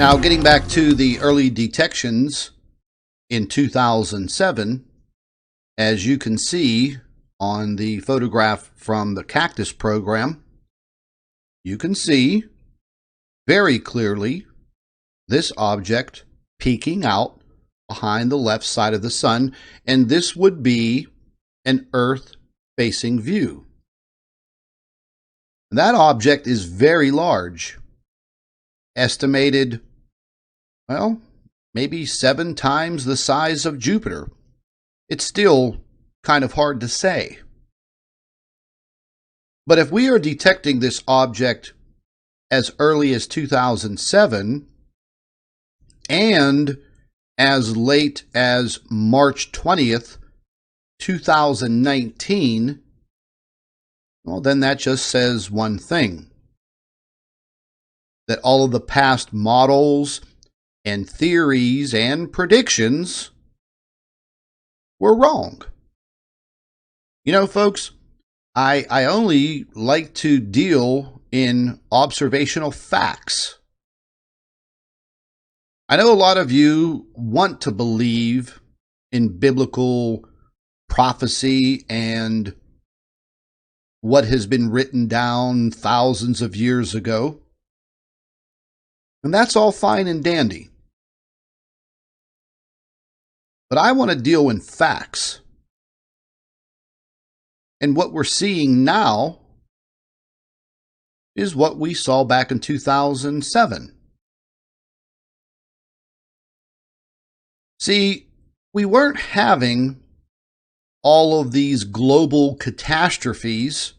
Now, getting back to the early detections in 2007, as you can see on the photograph from the Cactus program, you can see very clearly this object peeking out behind the left side of the sun, and this would be an Earth-facing view. That object is very large, estimated, well, maybe 7 times the size of Jupiter. It's still kind of hard to say. But if we are detecting this object as early as 2007 and as late as March 20th, 2019, well, then that just says one thing: that all of the past models and theories and predictions were wrong. You know, folks, I only like to deal in observational facts. I know a lot of you want to believe in biblical prophecy and what has been written down thousands of years ago. And that's all fine and dandy. But I want to deal in facts. And what we're seeing now is what we saw back in 2007. See, we weren't having all of these global catastrophes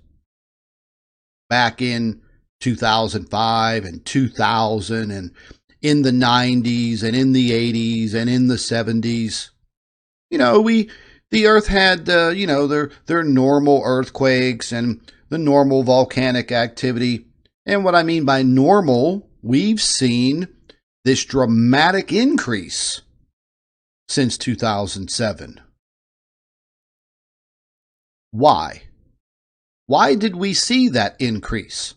back in 2005 and 2000 and in the 90s and in the 80s and in the 70s. You know, the Earth had, their normal earthquakes and the normal volcanic activity. And what I mean by normal, we've seen this dramatic increase since 2007. Why? Why did we see that increase?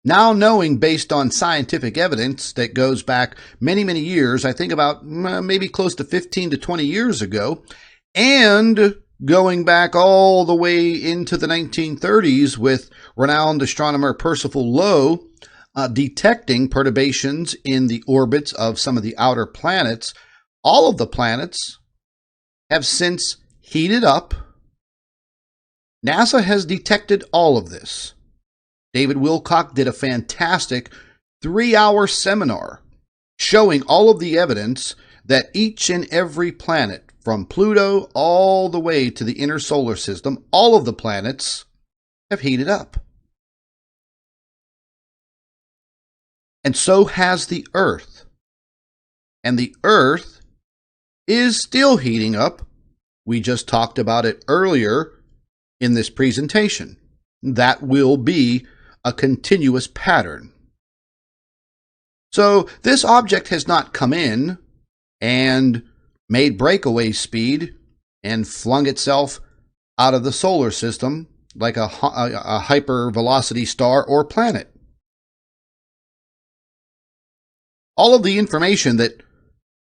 Now knowing, based on scientific evidence that goes back many, many years, I think about maybe close to 15 to 20 years ago, and going back all the way into the 1930s with renowned astronomer Percival Lowell detecting perturbations in the orbits of some of the outer planets, all of the planets have since heated up. NASA has detected all of this. David Wilcock did a fantastic 3-hour seminar showing all of the evidence that each and every planet, from Pluto all the way to the inner solar system, all of the planets have heated up. And so has the Earth. And the Earth is still heating up. We just talked about it earlier in this presentation. That will be a continuous pattern. So this object has not come in and made breakaway speed and flung itself out of the solar system like a hypervelocity star or planet. All of the information that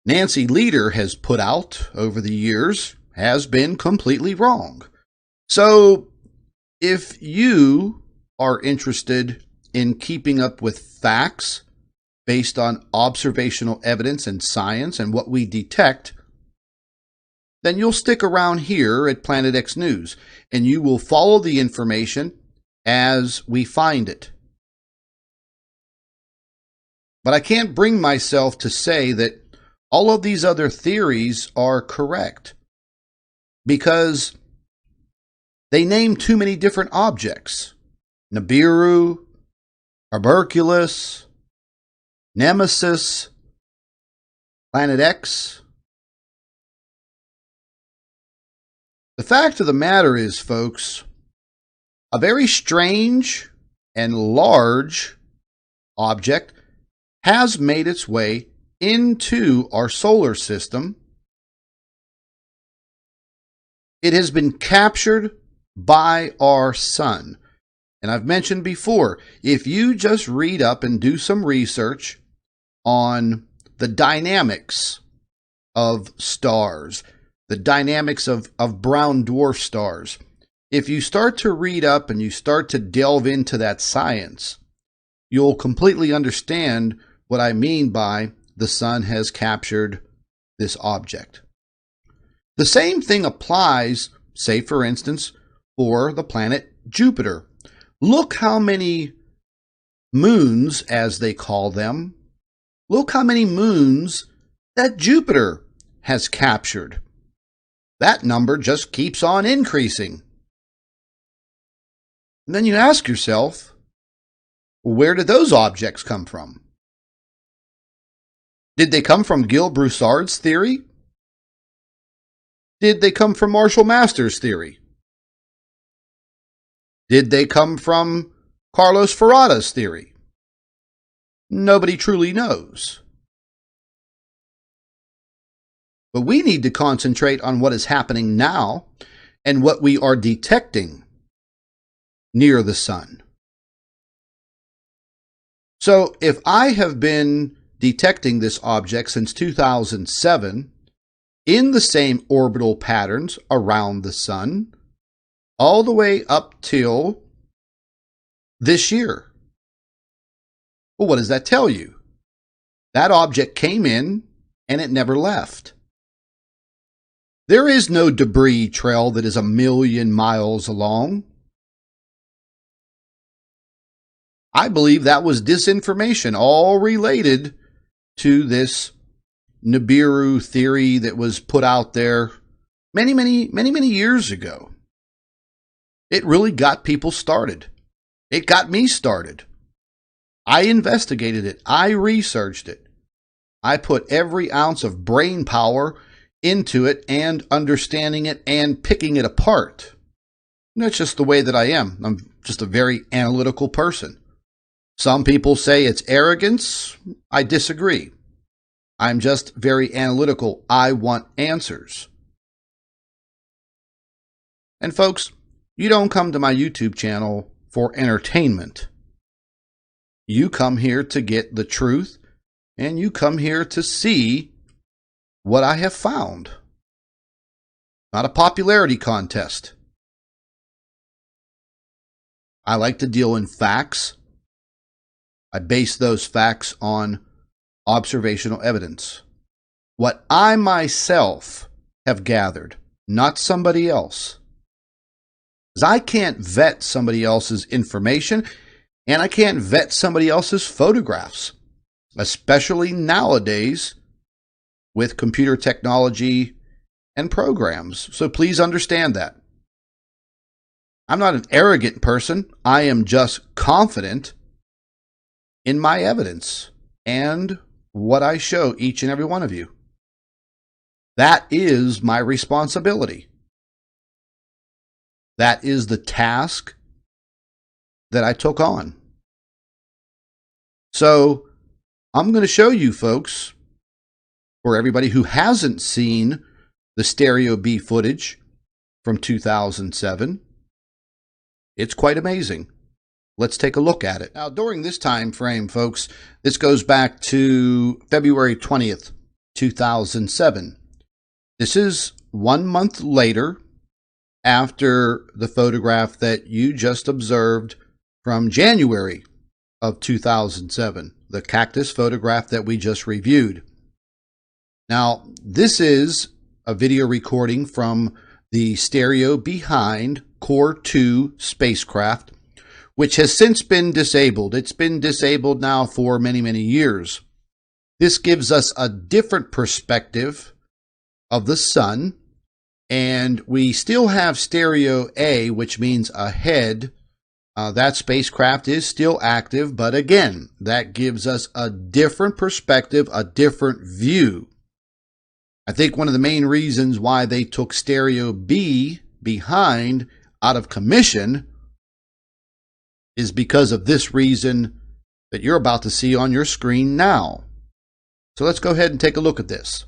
Nancy Lieder has put out over the years has been completely wrong. So if you are interested in keeping up with facts based on observational evidence and science and what we detect, then you'll stick around here at Planet X News and you will follow the information as we find it. But I can't bring myself to say that all of these other theories are correct, because they name too many different objects. Nibiru, Hercules, Nemesis, Planet X. The fact of the matter is, folks, a very strange and large object has made its way into our solar system. It has been captured by our sun. And I've mentioned before, if you just read up and do some research on the dynamics of stars, the dynamics of brown dwarf stars, if you start to read up and you start to delve into that science, you'll completely understand what I mean by the sun has captured this object. The same thing applies, say for instance, for the planet Jupiter. Look how many moons, as they call them, look how many moons that Jupiter has captured. That number just keeps on increasing. And then you ask yourself, where did those objects come from? Did they come from Gil Broussard's theory? Did they come from Marshall Masters' theory? Did they come from Carlos Ferrada's theory? Nobody truly knows. But we need to concentrate on what is happening now and what we are detecting near the sun. So if I have been detecting this object since 2007 in the same orbital patterns around the sun, all the way up till this year, well, what does that tell you? That object came in and it never left. There is no debris trail that is 1,000,000 miles long. I believe that was disinformation, all related to this Nibiru theory that was put out there many years ago. It really got people started. It got me started. I investigated it. I researched it. I put every ounce of brain power into it and understanding it and picking it apart. And that's just the way that I am. I'm just a very analytical person. Some people say it's arrogance. I disagree. I'm just very analytical. I want answers. And folks, you don't come to my YouTube channel for entertainment. You come here to get the truth, and you come here to see what I have found. Not a popularity contest. I like to deal in facts. I base those facts on observational evidence. What I myself have gathered, not somebody else. Because I can't vet somebody else's information, and I can't vet somebody else's photographs, especially nowadays with computer technology and programs. So please understand that. I'm not an arrogant person. I am just confident in my evidence and what I show each and every one of you. That is my responsibility. That is the task that I took on. So I'm going to show you folks, for everybody who hasn't seen the Stereo B footage from 2007, it's quite amazing. Let's take a look at it. Now, during this time frame, folks, this goes back to February 20th, 2007. This is 1 month later after the photograph that you just observed from January of 2007, the cactus photograph that we just reviewed. Now, this is a video recording from the Stereo Behind Core 2 spacecraft, which has since been disabled. It's been disabled now for many years. This gives us a different perspective of the sun, and we still have Stereo A, which means ahead. That spacecraft is still active, but again, that gives us a different perspective, a different view. I think one of the main reasons why they took Stereo B behind out of commission is because of this reason that you're about to see on your screen now. So let's go ahead and take a look at this.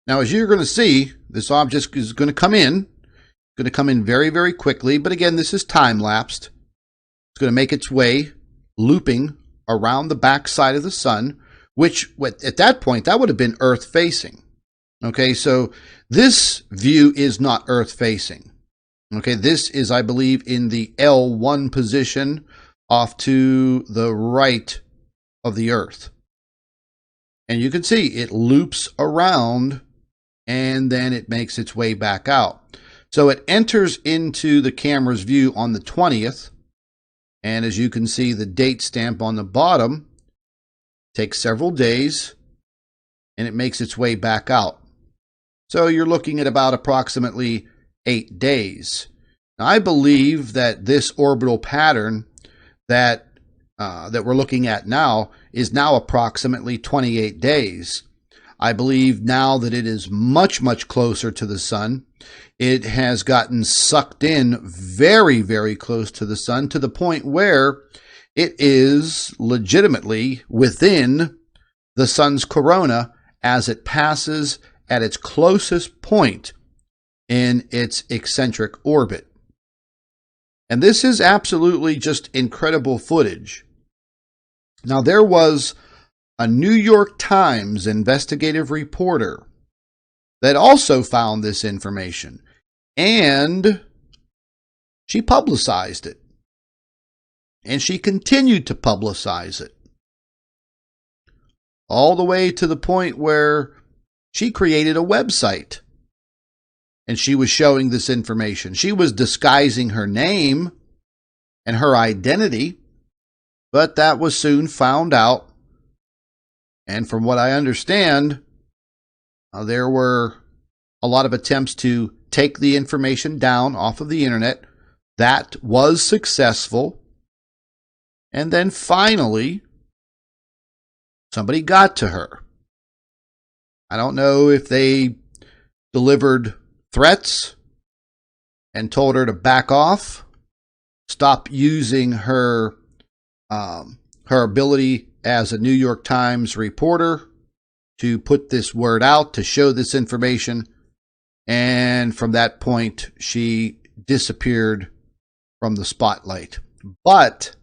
Now, as you're going to see, this object is going to come in, going to come in very, very quickly. But again, this is time-lapsed. It's going to make its way, looping around the backside of the sun, which at that point, that would have been Earth-facing. Okay, so this view is not Earth-facing. Okay, this is, I believe, in the L1 position off to the right of the Earth. And you can see it loops around and then it makes its way back out. So it enters into the camera's view on the 20th. And as you can see, the date stamp on the bottom takes several days and it makes its way back out. So you're looking at about approximately 8 days. Now, I believe that this orbital pattern that we're looking at now is now approximately 28 days. I believe now that it is much, much closer to the sun. It has gotten sucked in very, very close to the sun to the point where it is legitimately within the sun's corona as it passes at its closest point in its eccentric orbit. And this is absolutely just incredible footage. Now, there was a New York Times investigative reporter that also found this information, and she publicized it. And she continued to publicize it all the way to the point where she created a website and she was showing this information. She was disguising her name and her identity, but that was soon found out. And from what I understand, there were a lot of attempts to take the information down off of the internet. That was successful. And then finally, somebody got to her. I don't know if they delivered threats and told her to back off, stop using her ability as a New York Times reporter to put this word out, to show this information. And from that point, she disappeared from the spotlight. But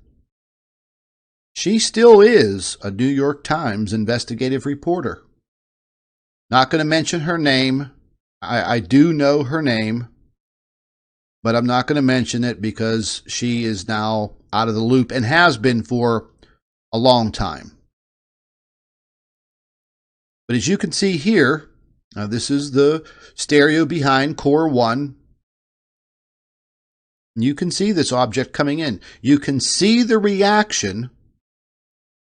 she still is a New York Times investigative reporter. Not going to mention her name. I do know her name, but I'm not going to mention it because she is now out of the loop and has been for a long time. But as you can see here, this is the stereo behind Core 1. You can see this object coming in. You can see the reaction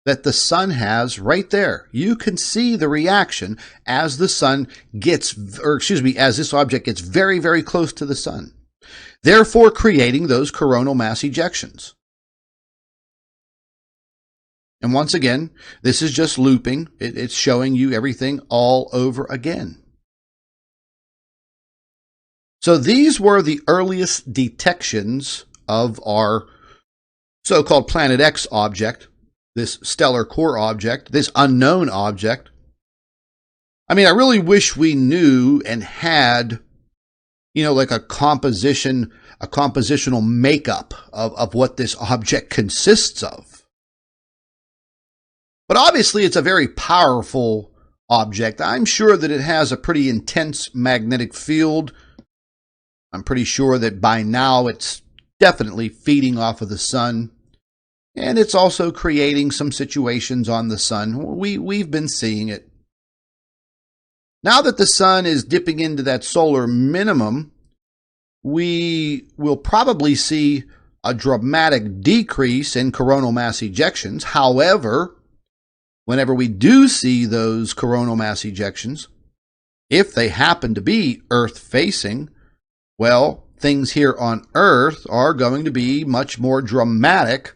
that the sun has right there. You can see the reaction as the sun gets, as this object gets very, very close to the sun, therefore creating those coronal mass ejections. And once again, this is just looping. It's showing you everything all over again. So these were the earliest detections of our so-called Planet X object, this stellar core object, this unknown object. I mean, I really wish we knew and had, like a compositional makeup of what this object consists of. But obviously, it's a very powerful object. I'm sure that it has a pretty intense magnetic field. I'm pretty sure that by now it's definitely feeding off of the sun. And it's also creating some situations on the sun. We've been seeing it. Now that the sun is dipping into that solar minimum, we will probably see a dramatic decrease in coronal mass ejections. However, whenever we do see those coronal mass ejections, if they happen to be Earth-facing, well, things here on Earth are going to be much more dramatic,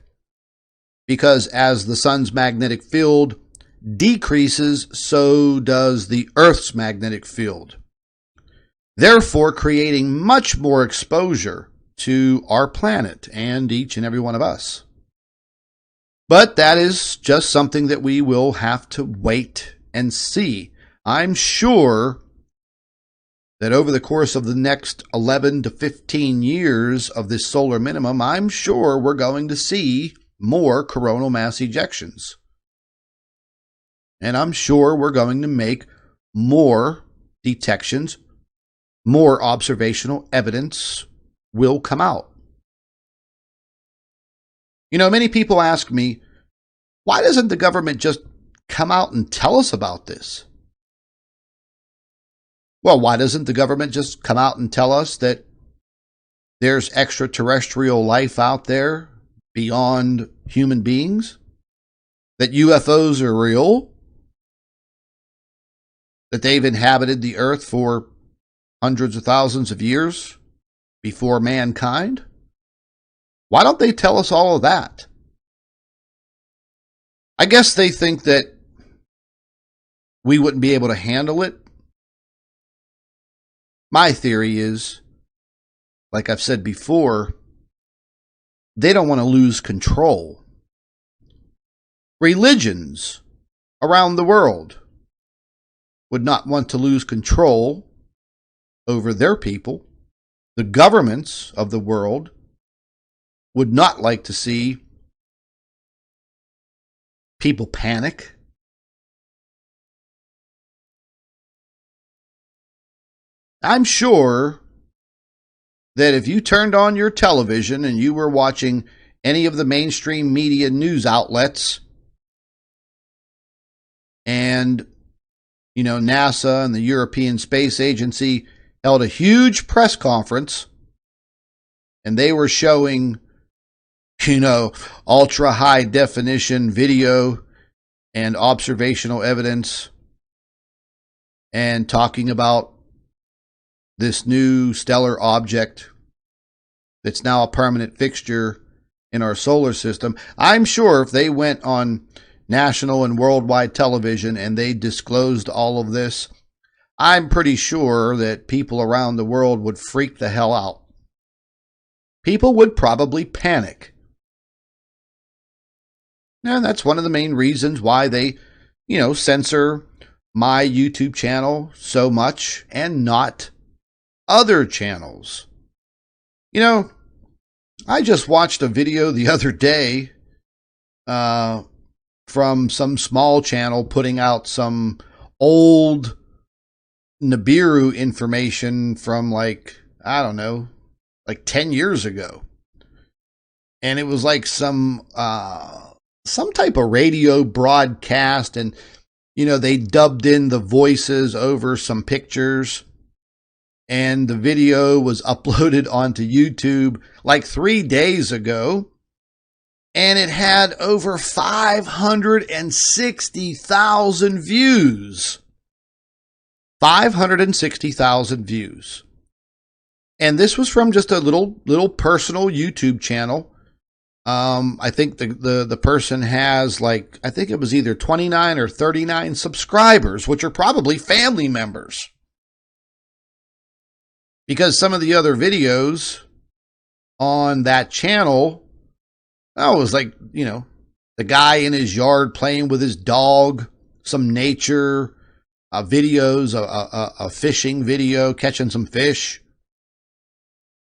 because as the sun's magnetic field decreases, so does the Earth's magnetic field, therefore creating much more exposure to our planet and each and every one of us. But that is just something that we will have to wait and see. I'm sure that over the course of the next 11 to 15 years of this solar minimum, I'm sure we're going to see more coronal mass ejections. And I'm sure we're going to make more detections, more observational evidence will come out. You know, many people ask me, why doesn't the government just come out and tell us about this? Well, why doesn't the government just come out and tell us that there's extraterrestrial life out there beyond human beings? That UFOs are real? That they've inhabited the earth for hundreds of thousands of years before mankind? Why don't they tell us all of that? I guess they think that we wouldn't be able to handle it. My theory is, like I've said before, they don't want to lose control. Religions around the world would not want to lose control over their people. The governments of the world would not like to see people panic. I'm sure that if you turned on your television and you were watching any of the mainstream media news outlets, and, you know, NASA and the European Space Agency held a huge press conference, and they were showing, you know, ultra high definition video and observational evidence and talking about this new stellar object that's now a permanent fixture in our solar system. I'm sure if they went on national and worldwide television and they disclosed all of this, I'm pretty sure that people around the world would freak the hell out. People would probably panic. And that's one of the main reasons why they, you know, censor my YouTube channel so much and not other channels. You know, I just watched a video the other day from some small channel putting out some old Nibiru information from, like, I don't know, like 10 years ago. And it was like some type of radio broadcast, and, you know, they dubbed in the voices over some pictures. And the video was uploaded onto YouTube like 3 days ago. And it had over 560,000 views. 560,000 views. And this was from just a little personal YouTube channel. I think the person has, like, I think it was either 29 or 39 subscribers, which are probably family members. Because some of the other videos on that channel, it was like, you know, the guy in his yard playing with his dog, some nature videos, a fishing video, catching some fish.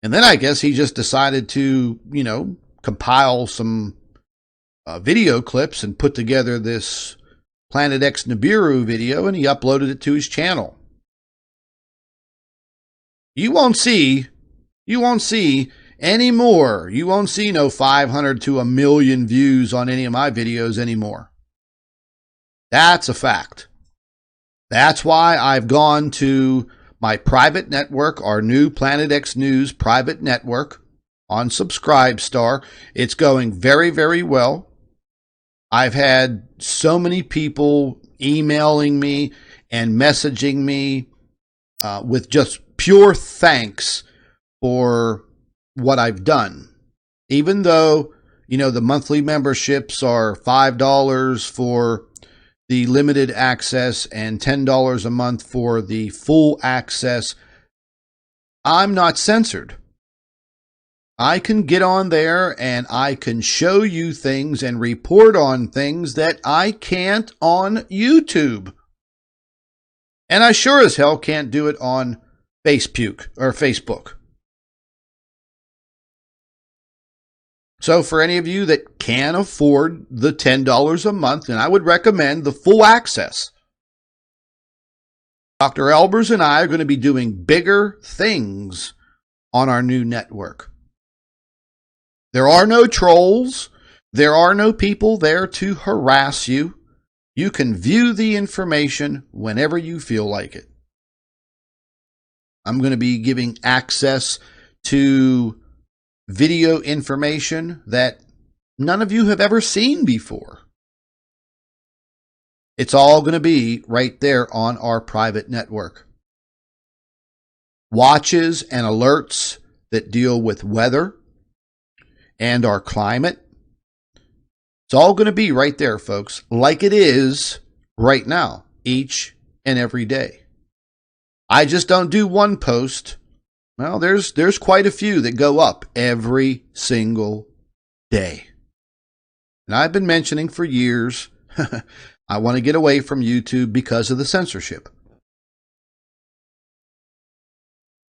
And then I guess he just decided to, you know, compile some video clips and put together this Planet X Nibiru video, and he uploaded it to his channel. You won't see any more. You won't see no 500 to 1 million views on any of my videos anymore. That's a fact. That's why I've gone to my private network, our new Planet X News private network on Subscribestar. It's going very, very well. I've had so many people emailing me and messaging me with just pure thanks for what I've done. Even though, you know, the monthly memberships are $5 for the limited access and $10 a month for the full access, I'm not censored. I can get on there and I can show you things and report on things that I can't on YouTube. And I sure as hell can't do it on Facebook. So for any of you that can afford the $10 a month, and I would recommend the full access, Dr. Albers and I are going to be doing bigger things on our new network. There are no trolls. There are no people there to harass you. You can view the information whenever you feel like it. I'm going to be giving access to video information that none of you have ever seen before. It's all going to be right there on our private network. Watches and alerts that deal with weather and our climate. It's all going to be right there, folks, like it is right now, each and every day. I just don't do one post. Well, there's quite a few that go up every single day. And I've been mentioning for years, I want to get away from YouTube because of the censorship.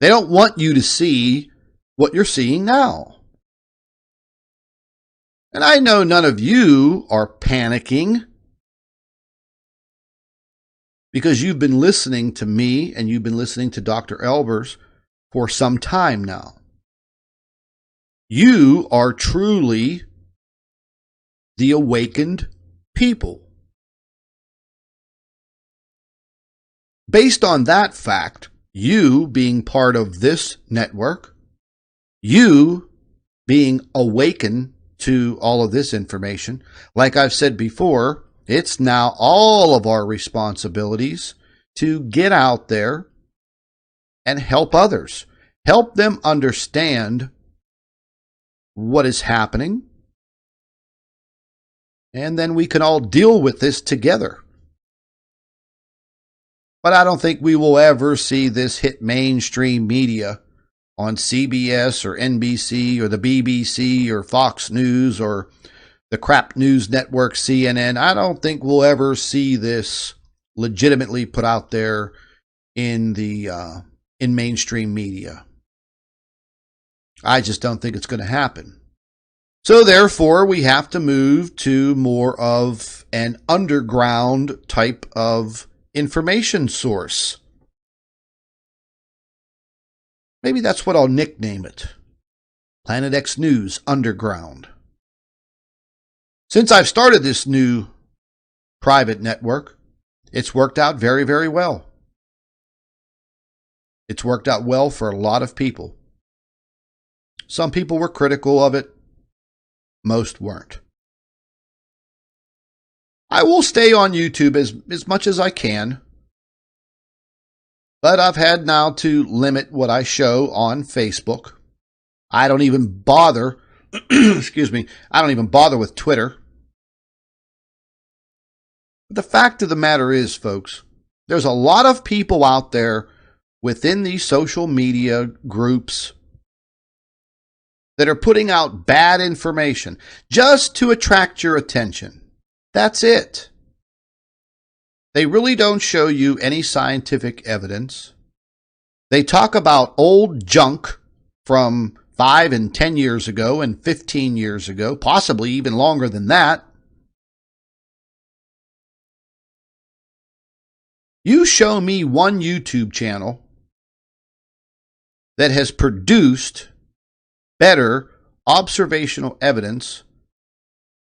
They don't want you to see what you're seeing now. And I know none of you are panicking because you've been listening to me and you've been listening to Dr. Albers for some time now. You are truly the awakened people. Based on that fact, you being part of this network, you being awakened to all of this information, like I've said before, it's now all of our responsibilities to get out there and help others. Help them understand what is happening. And then we can all deal with this together. But I don't think we will ever see this hit mainstream media on CBS or NBC or the BBC or Fox News or the crap news network CNN. I don't think we'll ever see this legitimately put out there in mainstream media. I just don't think it's going to happen. So therefore, we have to move to more of an underground type of information source. Maybe that's what I'll nickname it. Planet X News Underground. Since I've started this new private network, it's worked out very, very well. It's worked out well for a lot of people. Some people were critical of it. Most weren't. I will stay on YouTube as much as I can. But I've had now to limit what I show on Facebook. I don't even bother, excuse me, I don't even bother with Twitter. But the fact of the matter is, folks, there's a lot of people out there within these social media groups that are putting out bad information just to attract your attention. That's it. They really don't show you any scientific evidence. They talk about old junk from 5 and 10 years ago and 15 years ago, possibly even longer than that. You show me one YouTube channel that has produced better observational evidence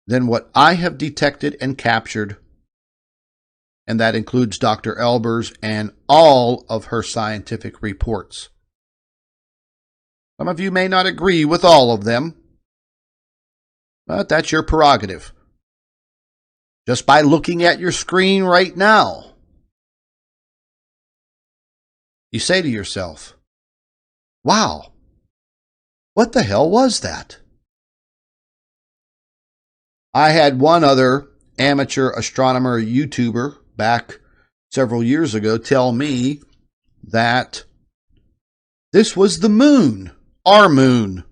than what I have detected and captured, and that includes Dr. Albers and all of her scientific reports. Some of you may not agree with all of them, but that's your prerogative. Just by looking at your screen right now, you say to yourself, wow, what the hell was that? I had one other amateur astronomer YouTuber back several years ago tell me that this was the moon, our moon.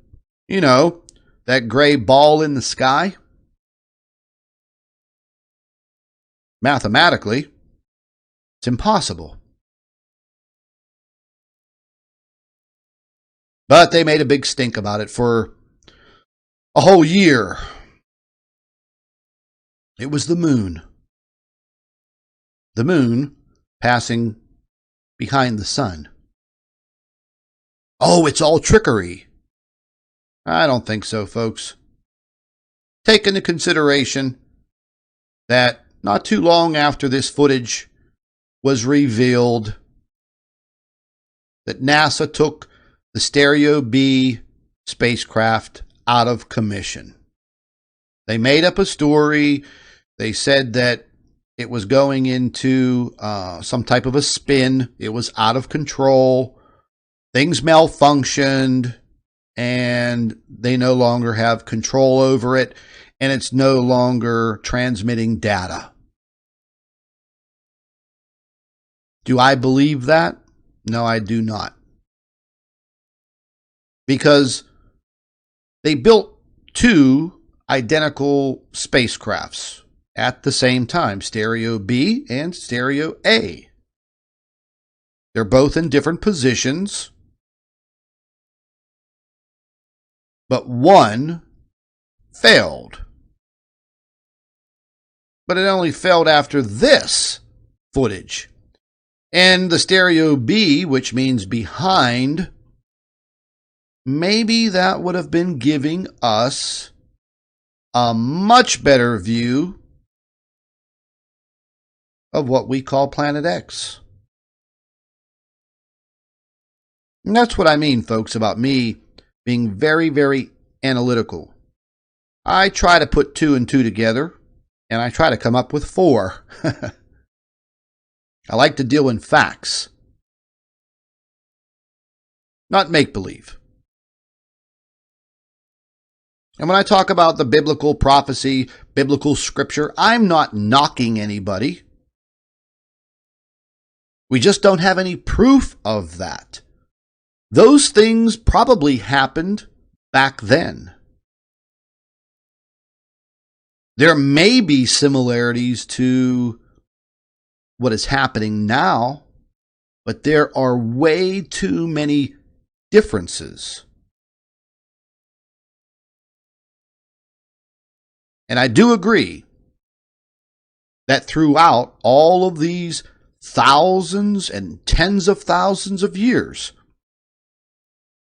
You know, that gray ball in the sky. Mathematically, it's impossible. But they made a big stink about it for a whole year. It was the moon. The moon passing behind the sun. Oh, it's all trickery. I don't think so, folks. Take into consideration that not too long after this footage was revealed, that NASA took the Stereo B spacecraft out of commission. They made up a story. They said that it was going into some type of a spin. It was out of control. Things malfunctioned, and they no longer have control over it, and it's no longer transmitting data. Do I believe that? No, I do not. Because they built two identical spacecrafts at the same time, Stereo B and Stereo A. They're both in different positions, but one failed. But it only failed after this footage. And the Stereo B, which means behind, maybe that would have been giving us a much better view of what we call Planet X. And that's what I mean, folks, about me being very, very analytical. I try to put 2 and 2 together, and I try to come up with 4. I like to deal in facts, not make-believe. And when I talk about the biblical prophecy, biblical scripture, I'm not knocking anybody. We just don't have any proof of that. Those things probably happened back then. There may be similarities to what is happening now, but there are way too many differences. And I do agree that throughout all of these thousands and tens of thousands of years,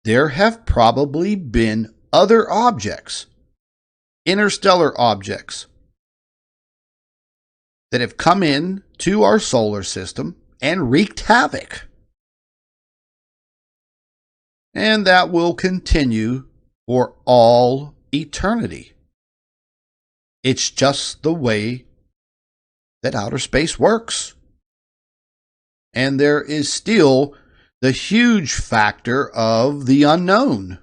there have probably been other objects, interstellar objects, that have come in to our solar system and wreaked havoc. And that will continue for all eternity. It's just the way that outer space works. And there is still the huge factor of the unknown.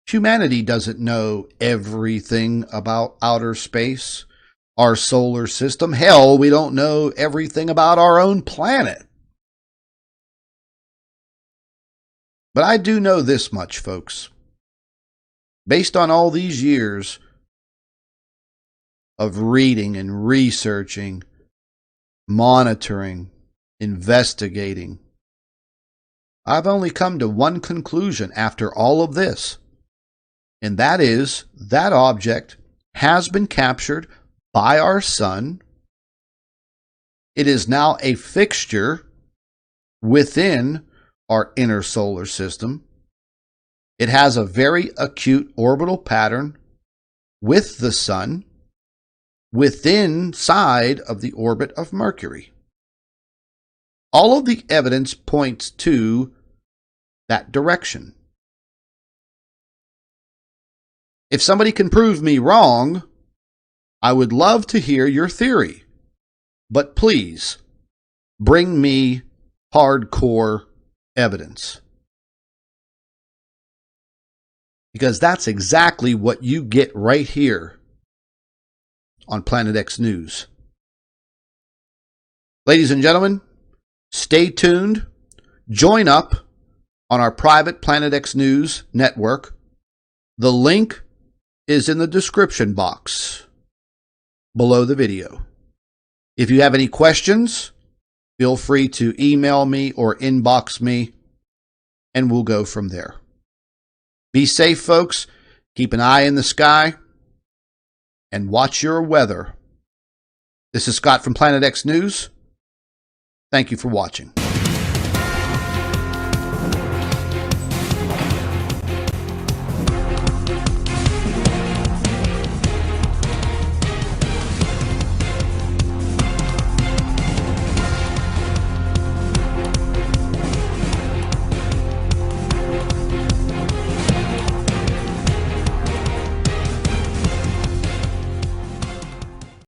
Humanity doesn't know everything about outer space, our solar system. Hell, we don't know everything about our own planet. But I do know this much, folks. Based on all these years of reading and researching, monitoring, investigating, I've only come to one conclusion after all of this, and that is that object has been captured by our sun. It is now a fixture within our inner solar system. It has a very acute orbital pattern with the sun within side of the orbit of Mercury. All of the evidence points to that direction. If somebody can prove me wrong, I would love to hear your theory. But please, bring me hardcore evidence. Because that's exactly what you get right here on Planet X News. Ladies and gentlemen, stay tuned. Join up on our private Planet X News network. The link is in the description box below the video. If you have any questions, feel free to email me or inbox me. and we'll go from there. Be safe, folks. Keep an eye in the sky and watch your weather. This is Scott from Planet X News. Thank you for watching.